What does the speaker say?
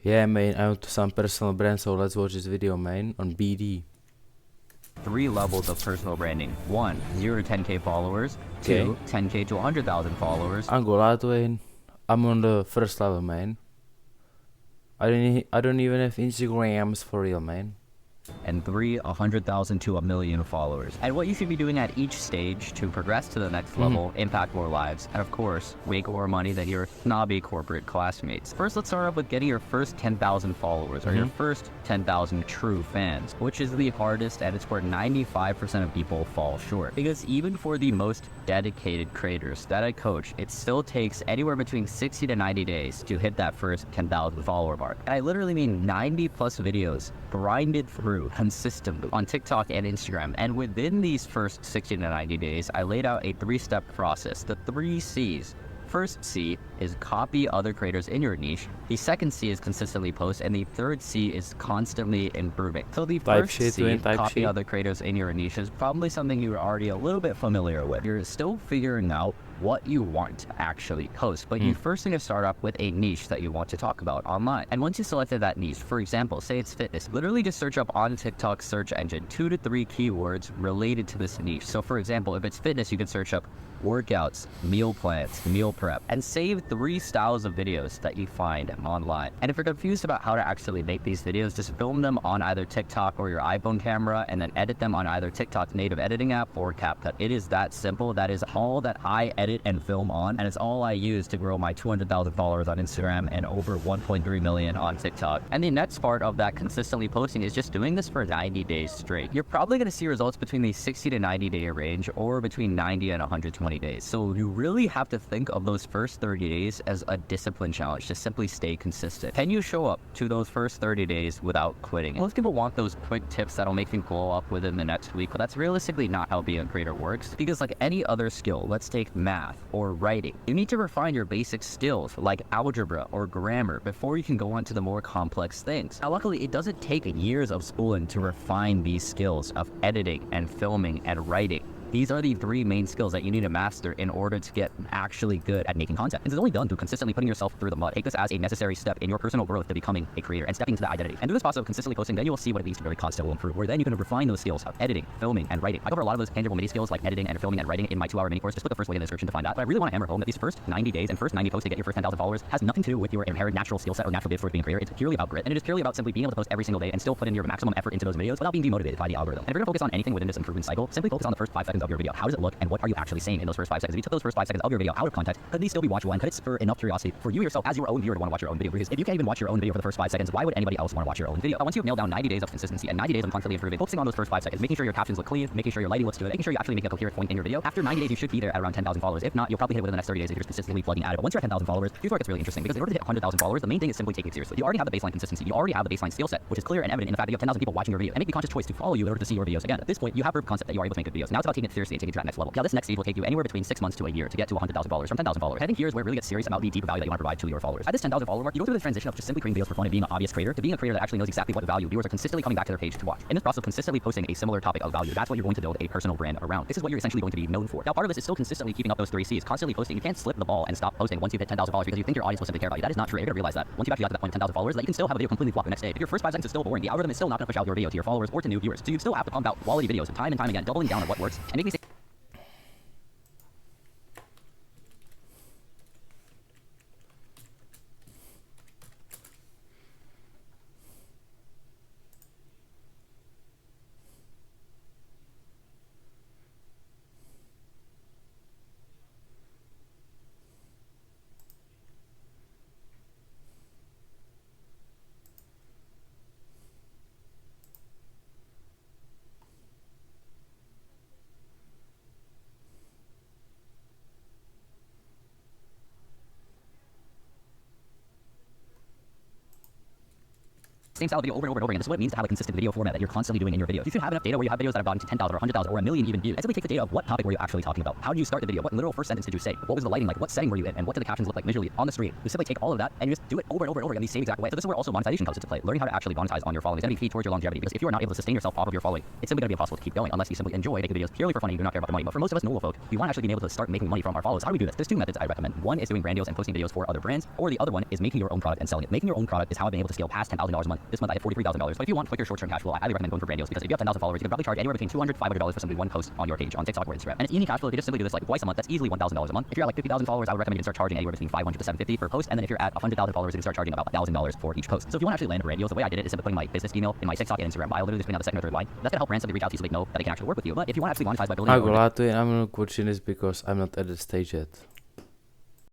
Yeah, man, I want to some personal brand, so let's watch this video, man, on BD. 3 levels of personal branding. 1, 0 to 10k followers. 2, 10k to 100,000 followers. I'm I'm on the first level, man. I don't even have Instagrams for real, man. And 3, 100,000 to 1,000,000 followers. And what you should be doing at each stage to progress to the next level, impact more lives, and of course, make more money than your snobby corporate classmates. First, let's start off with getting your first 10,000 followers, or your first 10,000 true fans, which is the hardest, and it's where 95% of people fall short. Because even for the most dedicated creators that I coach, it still takes anywhere between 60 to 90 days to hit that first 10,000 follower mark. And I literally mean 90 plus videos grinded through consistently on TikTok and Instagram. And within these first 60 to 90 days, I laid out a 3-step process, the 3 C's. First C is copy other creators in your niche. The second C is consistently post, and the third C is constantly improving. So the first C, copy other creators in your niche, is probably something you're already a little bit familiar with. You're still figuring out what you want to actually post, but you first need to start off with a niche that you want to talk about online. And once you selected that niche, for example, say it's fitness, literally just search up on TikTok search engine 2 to 3 keywords related to this niche. So for example, if it's fitness, you can search up workouts, meal plans, meal prep, and save 3 styles of videos that you find online. And if you're confused about how to actually make these videos, just film them on either TikTok or your iPhone camera, and then edit them on either TikTok's native editing app or CapCut. It is that simple. That is all that I edit and film on, and it's all I use to grow my 200,000 followers on Instagram and over 1.3 million on TikTok. And the next part of that consistently posting is just doing this for 90 days straight. You're probably going to see results between the 60 to 90 day range, or between 90 and 120 days. So you really have to think of those first 30 days as a discipline challenge to simply stay consistent. Can you show up to those first 30 days without quitting? Most people want those quick tips that'll make them glow up within the next week, but that's realistically not how being a creator works. Because like any other skill, let's take math or writing, you need to refine your basic skills like algebra or grammar before you can go on to the more complex things. Now luckily, it doesn't take years of schooling to refine these skills of editing and filming and writing. These are the 3 main skills that you need to master in order to get actually good at making content. And it's only done through consistently putting yourself through the mud. Take this as a necessary step in your personal growth to becoming a creator and stepping into that identity. And through this process of consistently posting, then you will see what it means to very constantly improve, where then you can refine those skills of editing, filming, and writing. I cover a lot of those tangible mini skills like editing and filming and writing in my 2-hour mini course. Just click the first link in the description to find that. But I really want to hammer home that these first 90 days and first 90 posts to get your first 10,000 followers has nothing to do with your inherent natural skill set or natural gift for being a creator. It's purely about grit, and it is purely about simply being able to post every single day and still put in your maximum effort into those videos without being demotivated by the algorithm. And if you're going to focus on anything within this improvement cycle, simply focus on the first 5 seconds of your video. How does it look, and what are you actually saying in those first 5 seconds? If you took those first 5 seconds of your video out of context, could these still be watchable, and could it spur enough curiosity for you yourself as your own viewer to want to watch your own video? Because if you can't even watch your own video for the first 5 seconds, why would anybody else want to watch your own video? Once you've nailed down 90 days of consistency and 90 days of constantly improving, focusing on those first 5 seconds, making sure your captions look clean, making sure your lighting looks good, making sure you actually make a coherent point in your video. After 90 days, you should be there at around 10,000 followers. If not, you'll probably hit it within the next 30 days if you're consistently plugging at it. But once you're at 10,000 followers, here's where it gets really interesting, because in order to hit 100,000 followers, the main thing is simply taking it seriously. You already have the baseline consistency. You already have the baseline skill set, which is clear and evident in the fact that you have 10,000 people watching your video and make the conscious choice to follow you in order to see your videos again. At this point, you have proof of concept that you are able to make good videos. Now it's about taking it seriously and taking it to that next level. Now this next stage will take you anywhere between 6 months to a year to get to 100,000 followers from 10,000 followers. I think here's where it really gets serious about the deeper value that you want to provide to your followers. At this 10,000 follower mark, you go through the transition of just simply creating videos for fun and being an obvious creator to being a creator that actually knows exactly what value viewers are consistently coming back to their page to watch. In this process of consistently posting a similar topic of value, that's what you're going to build a personal brand around. This is what you're essentially going to be known for. Now part of this is still consistently keeping up those 3 C's, constantly posting. You can't slip the ball and stop posting once you hit 10,000 followers because you think your audience will simply care about you. That is not true. You're going to realize that once you actually got to that point of 10,000 followers, that you can still have a video completely flop the next day. If your first 5 seconds is still boring, the algorithm is still not going to push out your video to your followers or to new viewers. So you still have to pump out quality videos time and time again, doubling down on what works and making same style of video over and over and over again. This is what it means to have a consistent video format that you're constantly doing in your videos. You should have enough data where you have videos that have gotten to 10,000 or 100,000 or a million even views. And simply take the data of what topic were you actually talking about. How did you start the video? What literal first sentence did you say? What was the lighting like? What setting were you in? And what did the captions look like visually on the screen? You simply take all of that and you just do it over and over and over again the same exact way. So this is where also monetization comes into play. Learning how to actually monetize on your following is going to be key towards your longevity, because if you are not able to sustain yourself off of your following, it's simply going to be impossible to keep going unless you simply enjoy making videos purely for fun and you do not care about the money. But for most of us normal folk, we want to actually be able to start making money from our followers. How do we do this? There's two methods I recommend. One is doing brand deals and posting videos for other brands, or the other one is making your own product and selling it. Making your own product is how I've been able to scale past $10,000 a month. This month I hit $43,000. But if you want quicker short-term cash flow, I highly recommend going for brand deals, because if you have 10,000 followers, you can probably charge anywhere between $200 to $500 for simply one post on your page on TikTok or Instagram. And it's easy cash flow. If you just simply do this like twice a month, that's easily $1,000 a month. If you're at like 50,000 followers, I would recommend you can start charging anywhere between $500 to $750 per post. And then if you're at 100,000 followers, you can start charging about $1,000 for each post. So if you want to actually land brand deals, the way I did it is simply putting my business email in my TikTok and Instagram bio, literally just putting out the second or third line. That's gonna help brands simply reach out to you so they know that they can actually work with you. But if you want to actually monetize by building your own Aku latuin, I'm not watching this because I'm not at the stage yet.